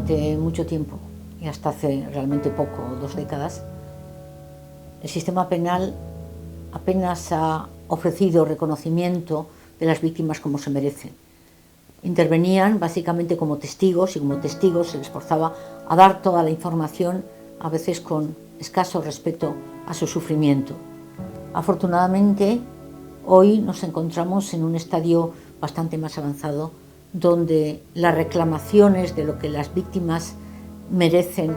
durante mucho tiempo, y hasta hace realmente poco, 2 décadas, el sistema penal apenas ha ofrecido reconocimiento de las víctimas como se merecen. Intervenían básicamente como testigos, y como testigos se les forzaba a dar toda la información, a veces con escaso respeto a su sufrimiento. Afortunadamente, hoy nos encontramos en un estadio bastante más avanzado, donde las reclamaciones de lo que las víctimas merecen,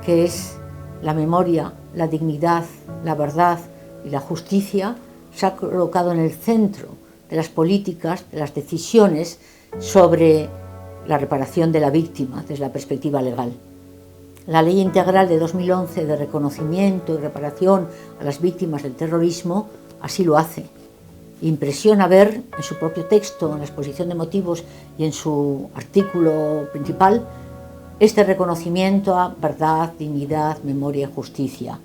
que es la memoria, la dignidad, la verdad y la justicia, se ha colocado en el centro de las políticas, de las decisiones sobre la reparación de la víctima desde la perspectiva legal. La Ley Integral de 2011 de reconocimiento y reparación a las víctimas del terrorismo así lo hace. Impresiona ver en su propio texto, en la exposición de motivos y en su artículo principal, este reconocimiento a verdad, dignidad, memoria y justicia,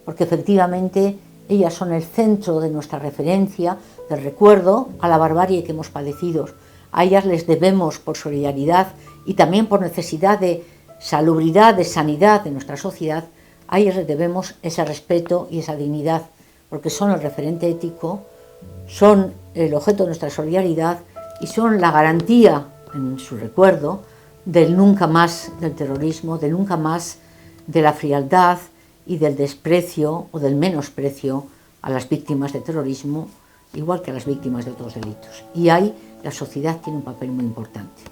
porque efectivamente ellas son el centro de nuestra referencia, del recuerdo a la barbarie que hemos padecido. A ellas les debemos, por solidaridad y también por necesidad de salubridad, de sanidad de nuestra sociedad, a ellas les debemos ese respeto y esa dignidad, porque son el referente ético, son el objeto de nuestra solidaridad y son la garantía, en su recuerdo, del nunca más del terrorismo, del nunca más de la frialdad y del desprecio o del menosprecio a las víctimas de terrorismo, igual que a las víctimas de otros delitos. Y ahí la sociedad tiene un papel muy importante.